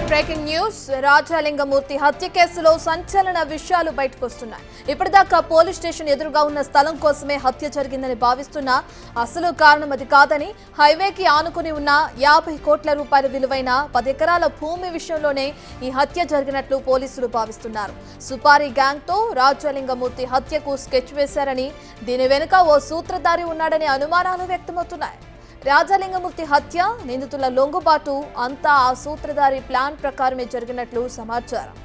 Breaking news రాజాలింగమూర్తి హత్య కేసులో సంచలన విషయాలు బయటకొస్తున్నాయి. ఇప్పటిదాకా పోలీస్ స్టేషన్ ఎదురుగా ఉన్న స్థలం కోసమే హత్య జరిగిందని భావిస్తున్నా అసలు కారణం అది కాదని, హైవేకి ఆనుకుని ఉన్న 50 కోట్ల రూపాయల విలువైన 10 ఎకరాల భూమి విషయంలోనే ఈ హత్య జరిగినట్లు పోలీసులు భావిస్తున్నారు. సుపారీ గ్యాంగ్ తో రాజాలింగమూర్తి హత్యకు స్కెచ్ వేశారని, దీని వెనుక ఓ సూత్రధారి ఉన్నాడనే అనుమానాలు వ్యక్తమవుతున్నాయి. రాజాలింగమూర్తి హత్య, నిందితుల లొంగుబాటు అంతా ఆ సూత్రధారి ప్లాన్ ప్రకారమే జరిగినట్లు సమాచారం.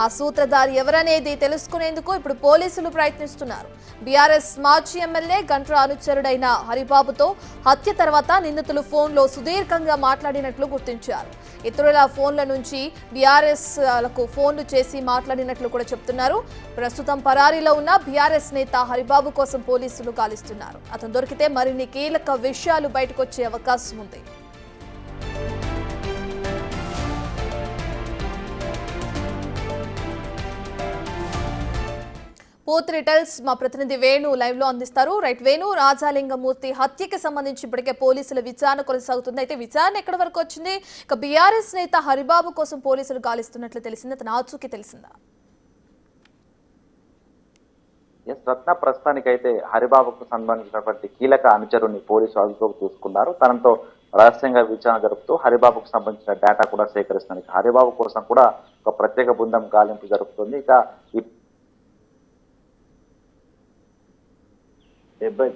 ఆ సూత్రధారి ఎవరనేది తెలుసుకునేందుకు ఇప్పుడు పోలీసులు ప్రయత్నిస్తున్నారు. బీఆర్ఎస్ మాజీ ఎమ్మెల్యే గంట్రా అనుచరుడైన హరిబాబుతో హత్య తర్వాత నిందితులు ఫోన్లో సుదీర్ఘంగా మాట్లాడినట్లు గుర్తించారు. ఇతరుల ఫోన్ల నుంచి బీఆర్ఎస్ లకు ఫోన్లు చేసి మాట్లాడినట్లు కూడా చెప్తున్నారు. ప్రస్తుతం పరారీలో ఉన్న బీఆర్ఎస్ నేత హరిబాబు కోసం పోలీసులు గాలిస్తున్నారు. అతను దొరికితే మరిన్ని కీలక విషయాలు బయటకొచ్చే అవకాశం ఉంది. పూర్తి డీటెయిల్స్ మా ప్రతినిధి వేణు లైవ్ లో అందిస్తారు. రైట్ వేణు, రాజాలింగమూర్తి హత్యకి సంబంధించి ఇప్పటికే పోలీసుల విచారణ కొనసాగుతుంది. అయితే విచారణ ఎక్కడి వరకు వచ్చింది? ఇక బీఆర్ఎస్ నేత హరిబాబు కోసం పోలీసులు గాలిస్తున్నట్లు తెలిసింది. అతను ఆచూకీ తెలిసిందా? రత్న ప్రస్తుతానికైతే హరిబాబుకు సంబంధించినటువంటి కీలక అనుచరుని పోలీసు అదుపులోకి తీసుకున్నారు. తనతో రహస్యంగా విచారణ జరుపుతూ హరిబాబుకు సంబంధించిన డేటా కూడా సేకరిస్తున్నారు. హరిబాబు కోసం కూడా ఒక ప్రత్యేక బృందం గాలింపు జరుపుతుంది. ఇక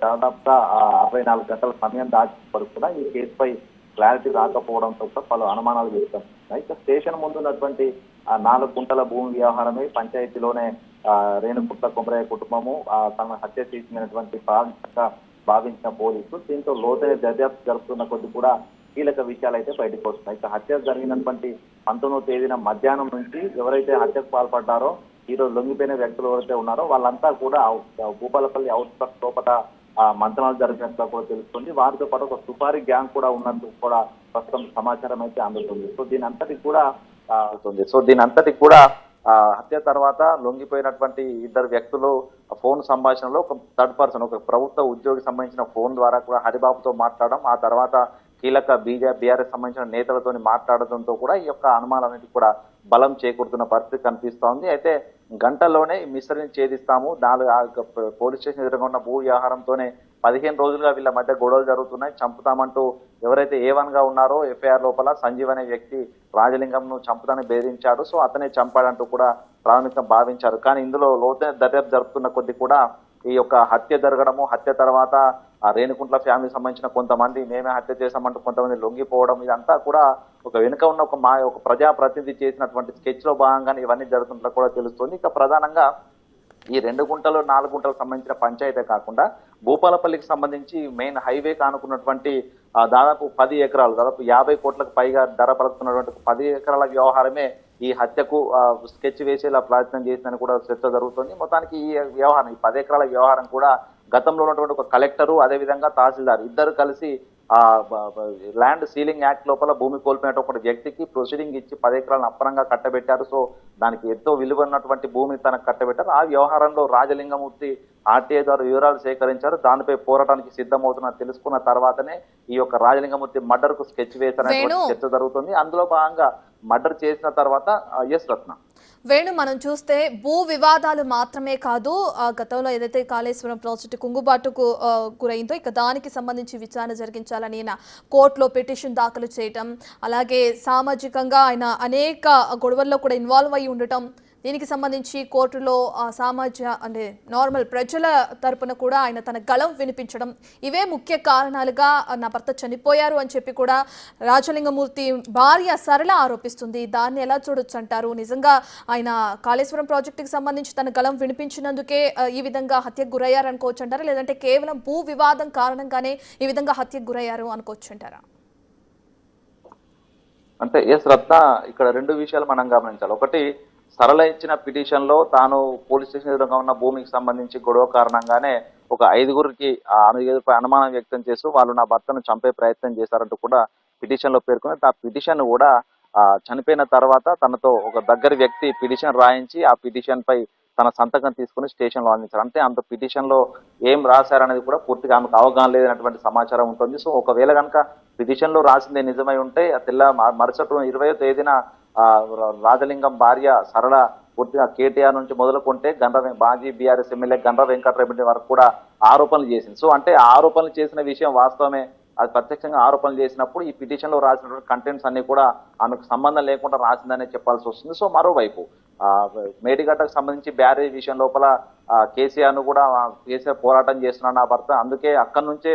దాదాపుగా 64 గంటల సమయం దాటినప్పటికీ కూడా ఈ కేసుపై క్లారిటీ రాకపోవడంతో కూడా పలు అనుమానాలు వ్యక్తమవుతున్నాయి. ఇక స్టేషన్ ముందున్నటువంటి 4 గుంటల భూమి వ్యవహారమే పంచాయతీలోనే రేణుకుట్ల కొమరయ్య కుటుంబము తన హత్య చేసినటువంటి భావించిన పోలీసులు దీంతో లోతైన దర్యాప్తు జరుపుతున్న కొద్ది కూడా కీలక విషయాలు అయితే బయటకు వస్తున్నాయి. ఇక హత్య జరిగినటువంటి 19వ తేదీన మధ్యాహ్నం నుంచి ఎవరైతే హత్యకు పాల్పడ్డారో, ఈరోజు లొంగిపోయిన వ్యక్తులు ఎవరైతే ఉన్నారో వాళ్ళంతా కూడా భూపాలపల్లి అవుట్స్కట్ లోపల మంతనాలు జరిగినట్లు కూడా తెలుస్తుంది. వారితో పాటు ఒక సుపారీ గ్యాంగ్ కూడా ఉన్నట్టు కూడా ప్రస్తుతం సమాచారం అయితే అందుతుంది. సో దీని అంతటికి కూడా హత్య తర్వాత లొంగిపోయినటువంటి 2 వ్యక్తులు ఫోన్ సంభాషణలో ఒక థర్డ్ పర్సన్, ఒక ప్రభుత్వ ఉద్యోగికి సంబంధించిన ఫోన్ ద్వారా కూడా హరిబాబుతో మాట్లాడడం, ఆ తర్వాత కీలక బీఆర్ఎస్ సంబంధించిన నేతలతో మాట్లాడడంతో కూడా ఈ యొక్క అనుమానాలన్నిటికీ కూడా బలం చేకూరుతున్న పరిస్థితి కనిపిస్తోంది. అయితే గంటల్లోనే మిస్టరీని ఛేదిస్తాము, 4 పోలీస్ స్టేషన్ ఎదురుగా ఉన్న భూ వ్యవహారంతోనే 15 రోజులుగా వీళ్ళ మధ్య గొడవలు జరుగుతున్నాయి, చంపుతామంటూ ఎవరైతే A1 గా ఉన్నారో ఎఫ్ఐఆర్ లోపల సంజీవ్ అనే వ్యక్తి రాజలింగంను చంపుతానని బెదిరించాడు. సో అతనే చంపాడంటూ కూడా ప్రాథమికంగా భావించారు. కానీ ఇందులో లోతైన దర్యాప్తు జరుపుతున్న కొద్ది కూడా ఈ యొక్క హత్య జరగడము, హత్య తర్వాత ఆ రేణుకుంట్ల ఫ్యామిలీకి సంబంధించిన కొంతమంది మేమే హత్య చేశామంటూ కొంతమంది లొంగిపోవడం, ఇదంతా కూడా ఒక వెనుక ఉన్న ఒక ప్రజాప్రతినిధి చేసినటువంటి స్కెచ్ లో భాగంగానే ఇవన్నీ జరుగుతున్నట్లు కూడా తెలుస్తుంది. ఇక ప్రధానంగా ఈ 2 గుంటలు 4 గుంటలకు సంబంధించిన పంచాయతీ కాకుండా భూపాలపల్లికి సంబంధించి మెయిన్ హైవే కానుకున్నటువంటి దాదాపు 10 ఎకరాలు, దాదాపు 50 కోట్లకు పైగా ధర పలుకుతున్నటువంటి 10 ఎకరాల వ్యవహారమే ఈ హత్యకు స్కెచ్ వేసేలా ప్రయత్నం చేసిందని కూడా చర్చ జరుగుతుంది. మొత్తానికి ఈ వ్యవహారం, ఈ 10 ఎకరాల వ్యవహారం కూడా గతంలో ఉన్నటువంటి ఒక కలెక్టరు, అదేవిధంగా తహసీల్దార్ ఇద్దరు కలిసి ల్యాండ్ సీలింగ్ యాక్ట్ లోపల భూమి కోల్పోయినట్టు ఒక వ్యక్తికి ప్రొసీడింగ్ ఇచ్చి 10 ఎకరాలను అప్పనంగా కట్టబెట్టారు. సో దానికి ఎంతో విలువ ఉన్నటువంటి భూమిని తనకు కట్టబెట్టారు. ఆ వ్యవహారంలో రాజలింగమూర్తి ఆర్టీఐ ద్వారా వివరాలు సేకరించారు. దానిపై పోరాటానికి సిద్ధమవుతున్న తెలుసుకున్న తర్వాతనే ఈ యొక్క రాజలింగమూర్తి మర్డర్ కు స్కెచ్ వేశారనేటువంటి చర్చ జరుగుతుంది. అందులో భాగంగా మర్డర్ చేసిన తర్వాత రత్న వేణు, మనం చూస్తే భూ వివాదాలు మాత్రమే కాదు, గతంలో ఏదైతే కాళేశ్వరం ప్రాజెక్టు కుంగుబాటుకు గురైందో ఇక దానికి సంబంధించి విచారణ జరిగించాలని కోర్టులో పిటిషన్ దాఖలు చేయటం, అలాగే సామాజికంగా ఆయన అనేక గొడవల్లో కూడా ఇన్వాల్వ్ అయి ఉండటం, దీనికి సంబంధించి కోర్టులో నార్మల్ ప్రజల తరపున కూడా ఆయన తన గళం వినిపించడం, ఇవే ముఖ్య కారణాలుగా నా భర్త చనిపోయారు అని చెప్పి కూడా రాజలింగమూర్తి భార్య సరళ ఆరోపిస్తుంది. దాన్ని ఎలా చూడొచ్చు అంటారు? నిజంగా ఆయన కాళేశ్వరం ప్రాజెక్టుకి సంబంధించి తన గళం వినిపించినందుకే ఈ విధంగా హత్యకు గురయ్యారు అనుకోవచ్చు అంటారా, లేదంటే కేవలం భూ వివాదం కారణంగానే ఈ విధంగా హత్యకు గురయ్యారు అనుకోవచ్చు అంటారా? అంటే రత్న, ఇక్కడ 2 విషయాలు మనం గమనించాలి. ఒకటి, సరళ ఇచ్చిన పిటిషన్ లో తాను పోలీస్ స్టేషన్ ఎదురుగా ఉన్న భూమికి సంబంధించి గొడవ కారణంగానే ఒక 5గురికి అనుమానం వ్యక్తం చేస్తూ వాళ్ళు నా భర్తను చంపే ప్రయత్నం చేశారంటూ కూడా పిటిషన్ లో పేర్కొని, ఆ పిటిషన్ కూడా చనిపోయిన తర్వాత తనతో ఒక దగ్గర వ్యక్తి పిటిషన్ రాయించి ఆ పిటిషన్ పై తన సంతకం తీసుకుని స్టేషన్ లో అందించారు. అంటే అంత పిటిషన్ లో ఏం రాశారనేది కూడా పూర్తిగా ఆమెకు అవగాహన లేదన్నటువంటి సమాచారం ఉంటుంది. సో ఒకవేళ కనుక పిటిషన్ లో రాసిందే నిజమై ఉంటే తెల్ల మరుసటి 20వ తేదీన రాజలింగం భార్య సరళ పూర్తిగా కేటీఆర్ నుంచి మొదలుకుంటే మాజీ బీఆర్ఎస్ ఎమ్మెల్యే గండ్ర వెంకటరెడ్డి వరకు కూడా ఆరోపణలు చేసింది. సో అంటే ఆరోపణలు చేసిన విషయం వాస్తవమే. అది ప్రత్యక్షంగా ఆరోపణలు చేసినప్పుడు ఈ పిటిషన్ లో రాసినటువంటి కంటెంట్స్ అన్ని కూడా ఆమెకు సంబంధం లేకుండా రాసిందనే చెప్పాల్సి వస్తుంది. సో మరోవైపు మేడిగడ్డకు సంబంధించి బ్యారేజ్ విషయం లోపల కేసీఆర్ ను కూడా కేసీఆర్ పోరాటం చేస్తున్నాడు నా భర్త, అందుకే అక్కడి నుంచే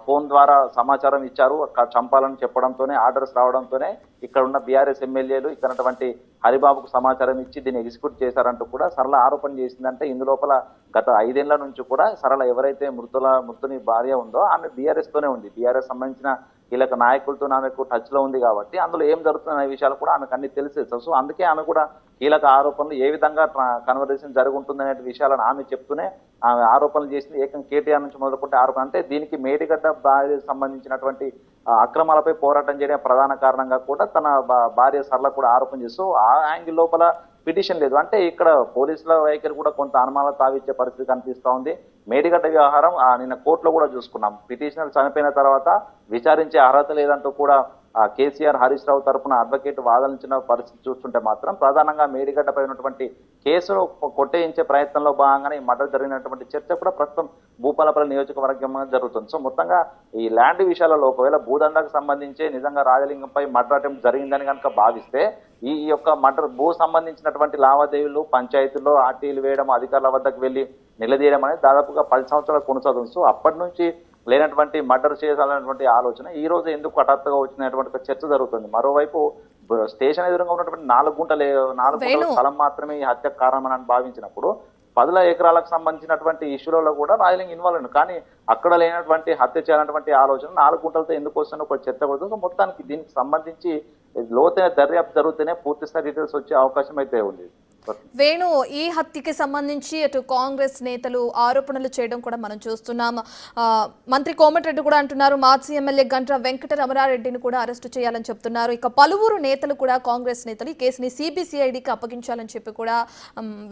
ఫోన్ ద్వారా సమాచారం ఇచ్చారు చంపాలని చెప్పడంతోనే ఆర్డర్స్ రావడంతోనే ఇక్కడ ఉన్న బీఆర్ఎస్ ఎమ్మెల్యేలు ఇక్కడ హరిబాబుకు సమాచారం ఇచ్చి దీన్ని ఎగ్జిక్యూట్ చేశారంటూ కూడా సరళ ఆరోపణ చేసిందంటే ఇందులోపల గత 5 ఏళ్ల నుంచి కూడా సరళ ఎవరైతే మృతుని భార్య ఉందో ఆమె బీఆర్ఎస్ తోనే ఉంది. బీఆర్ఎస్ సంబంధించిన కీలక నాయకులతో ఆమెకు టచ్ లో ఉంది కాబట్టి అందులో ఏం జరుగుతున్న విషయాలు కూడా ఆమెకు అన్ని తెలిసేస్తారు. సో అందుకే ఆమె కూడా కీలక ఆరోపణలు ఏ విధంగా కన్వర్జేషన్ జరుగుతుందనే విషయాలను ఆమె చెప్తూనే ఆమె ఆరోపణలు చేసింది. ఏకం కేటీఆర్ నుంచి మొదలుకుంటే ఆరోపణ అంటే దీనికి మేడిగడ్డ భార్యకు సంబంధించినటువంటి అక్రమాలపై పోరాటం చేయడం ప్రధాన కారణంగా కూడా తన భార్య సరళ కూడా ఆరోపణ చేస్తూ ఆ యాంగిల్ లోపల పిటిషన్ లేదు. అంటే ఇక్కడ పోలీసుల వైఖరి కూడా కొంత అనుమానాలు తావిచ్చే పరిస్థితి కనిపిస్తూ ఉంది. మేడిగడ్డ వ్యవహారం నిన్న కోర్టులో కూడా చూసుకున్నాం. పిటిషనర్ చనిపోయిన తర్వాత విచారించే అర్హత లేదంటూ కూడా కేసీఆర్ హరీష్ రావు తరఫున అడ్వకేట్ వాదించిన పరిస్థితి చూస్తుంటే మాత్రం ప్రధానంగా మేడిగడ్డపై ఉన్నటువంటి కేసును కొట్టేయించే ప్రయత్నంలో భాగంగానే ఈ మర్డర్ జరిగినటువంటి చర్చ కూడా ప్రస్తుతం భూపాలపల్లి నియోజకవర్గంగా జరుగుతుంది. సో మొత్తంగా ఈ ల్యాండ్ విషయాలలో ఒకవేళ భూదందాకు సంబంధించి నిజంగా రాజలింగంపై మర్డర్ అటెంప్ట్ జరిగిందని కనుక భావిస్తే ఈ యొక్క మర్డర్ భూ సంబంధించినటువంటి లావాదేవీలు పంచాయతీల్లో ఆర్టీలు వేయడం, అధికారుల వద్దకు వెళ్లి నిలదీయడం అనేది దాదాపుగా 10 సంవత్సరాలు కొనసాగుతుంది. సో అప్పటి నుంచి లేనటువంటి మర్డర్ చేయాలనేటువంటి ఆలోచన ఈ రోజు ఎందుకు హఠాత్తుగా వచ్చినటువంటి చర్చ జరుగుతుంది. మరోవైపు స్టేషన్ ఎదురుగా ఉన్నటువంటి 4 గుంటల స్థలం మాత్రమే ఈ హత్య కారణమని భావించినప్పుడు 10 ఎకరాలకు సంబంధించినటువంటి ఇష్యూలలో కూడా రాజలింగం ఇన్వాల్వ్ అయ్యారు. కానీ అక్కడ లేనటువంటి హత్య చేయాలన్నటువంటి ఆలోచన 4 గుంటలతో ఎందుకు వస్తుందో ఒక చర్చ పడుతుంది. సో మొత్తానికి దీనికి సంబంధించి లోతైన దర్యాప్తు జరిగితేనే పూర్తి స్థాయి డీటెయిల్స్ వచ్చే అవకాశం అయితే ఉంది. వేణు, ఈ హత్యకి సంబంధించి అటు కాంగ్రెస్ నేతలు ఆరోపణలు చేయడం కూడా మనం చూస్తున్నాం. మంత్రి కోమటిరెడ్డి కూడా అంటున్నారు మాజీ ఎమ్మెల్యే గంట్ర వెంకటరమణారెడ్డిని కూడా అరెస్టు చేయాలని చెప్తున్నారు. ఇక పలువురు నేతలు కూడా కాంగ్రెస్ నేతలు ఈ కేసుని సిబిసిఐడికి అప్పగించాలని చెప్పి కూడా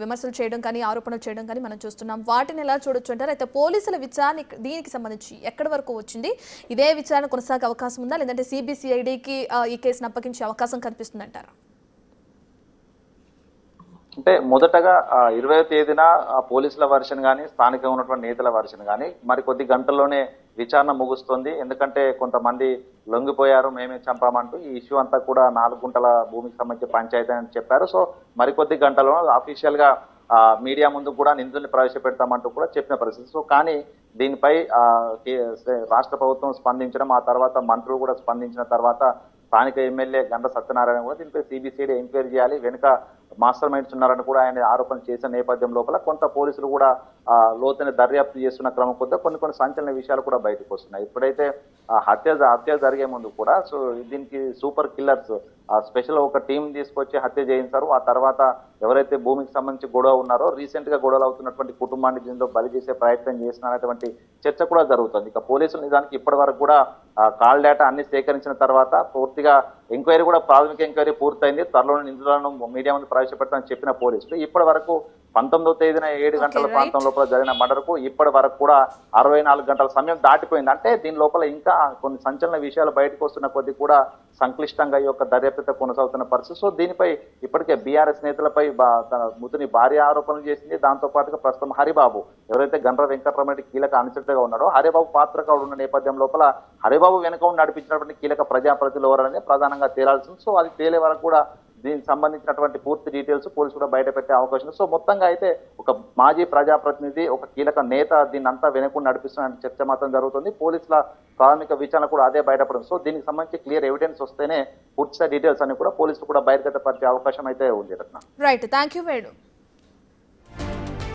విమర్శలు చేయడం కానీ ఆరోపణలు చేయడం కానీ మనం చూస్తున్నాం. వాటిని ఎలా చూడొచ్చు అంటారు? అయితే పోలీసుల విచారణ దీనికి సంబంధించి ఎక్కడి వరకు వచ్చింది? ఇదే విచారణ కొనసాగే అవకాశం ఉందా, లేదంటే సిబిసిఐడికి ఈ కేసును అప్పగించే అవకాశం కనిపిస్తుందంటారు? అంటే మొదటగా 20వ తేదీన పోలీసుల వర్షన్ కానీ స్థానికంగా ఉన్నటువంటి నేతల వర్షన్ కానీ మరికొద్ది గంటల్లోనే విచారణ ముగుస్తుంది. ఎందుకంటే కొంతమంది లొంగిపోయారు, మేమే చంపామంటూ ఈ ఇష్యూ అంతా కూడా 4 గుంటల భూమికి సంబంధించి పంచాయతీ అని చెప్పారు. సో మరికొద్ది గంటల్లో అఫీషియల్ గా మీడియా ముందు కూడా నిందితుల్ని ప్రవేశపెడతామంటూ కూడా చెప్పిన పరిస్థితి. సో కానీ దీనిపై రాష్ట్ర ప్రభుత్వం స్పందించడం, ఆ తర్వాత మంత్రులు కూడా స్పందించిన తర్వాత స్థానిక ఎమ్మెల్యే గండ్ర సత్యనారాయణ కూడా దీనిపై సిబిసిఐడి ఎంక్వైరీ చేయాలి, వెనుక మాస్టర్ మైండ్స్ ఉన్నారని కూడా ఆయన ఆరోపణ చేసిన నేపథ్యం లోపల కొంత పోలీసులు కూడా లోతైన దర్యాప్తు చేస్తున్న క్రమం కొద్దిగా కొన్ని సంచలన విషయాలు కూడా బయటకు వస్తున్నాయి. ఇప్పుడైతే హత్య జరిగే ముందు కూడా సో దీనికి సూపర్ కిల్లర్స్ స్పెషల్ ఒక టీం తీసుకొచ్చి హత్య చేయించారు. ఆ తర్వాత ఎవరైతే భూమికి సంబంధించి గొడవ ఉన్నారో రీసెంట్ గా గొడవలు అవుతున్నటువంటి కుటుంబాన్ని దీనిలో బలి చేసే ప్రయత్నం చేసినటువంటి చర్చ కూడా జరుగుతుంది. ఇక పోలీసులు నిజానికి ఇప్పటి వరకు కూడా కాల్ డేటా అన్ని సేకరించిన తర్వాత పూర్తిగా ఎంక్వైరీ కూడా ప్రాథమిక ఎంక్వైరీ పూర్తయింది. త్వరలోనే నిందితులను మీడియా ముందు ప్రవేశపెడతామని చెప్పిన పోలీసులు ఇప్పటి వరకు 19వ తేదీన 7 గంటల ప్రాంతం లోపల జరిగిన మర్డర్కు ఇప్పటి వరకు కూడా 64 గంటల సమయం దాటిపోయింది. అంటే దీని లోపల ఇంకా కొన్ని సంచలన విషయాలు బయటకు వస్తున్న కొద్ది కూడా సంక్లిష్టంగా ఈ యొక్క దర్యాప్తు కొనసాగుతున్న పరిస్థితి. సో దీనిపై ఇప్పటికే బీఆర్ఎస్ నేతలపై మృతుని భార్య ఆరోపణలు చేసింది. దాంతో పాటుగా ప్రస్తుతం హరిబాబు ఎవరైతే గండ్ర వెంకటరమణి కీలక అనుచరుగా ఉన్నాడో హరిబాబు పాత్రగా ఉన్న నేపథ్యం లోపల హరిబాబు వెనుక నడిపించినటువంటి కీలక ప్రజాప్రతినిధులు ఎవరనేది ప్రధానంగా తేలాల్సింది. సో అది తేలే వరకు కూడా దీనికి సంబంధించినటువంటి పూర్తి డీటెయిల్స్ పోలీసు కూడా బయట పెట్టే అవకాశం ఉంది. సో మొత్తంగా అయితే ఒక మాజీ ప్రజాప్రతినిధి, ఒక కీలక నేత దీన్ని అంతా వెనుక నడిపిస్తున్న చర్చ మాత్రం జరుగుతుంది. పోలీసుల ప్రాథమిక విచారణ కూడా అదే బయటపడుతుంది. సో దీనికి సంబంధించి క్లియర్ ఎవిడెన్స్ వస్తేనే పూర్తి డీటెయిల్స్ అన్ని కూడా పోలీసులు కూడా బయటపరిచే అవకాశం అయితే ఉంది. Right, thank you Venu.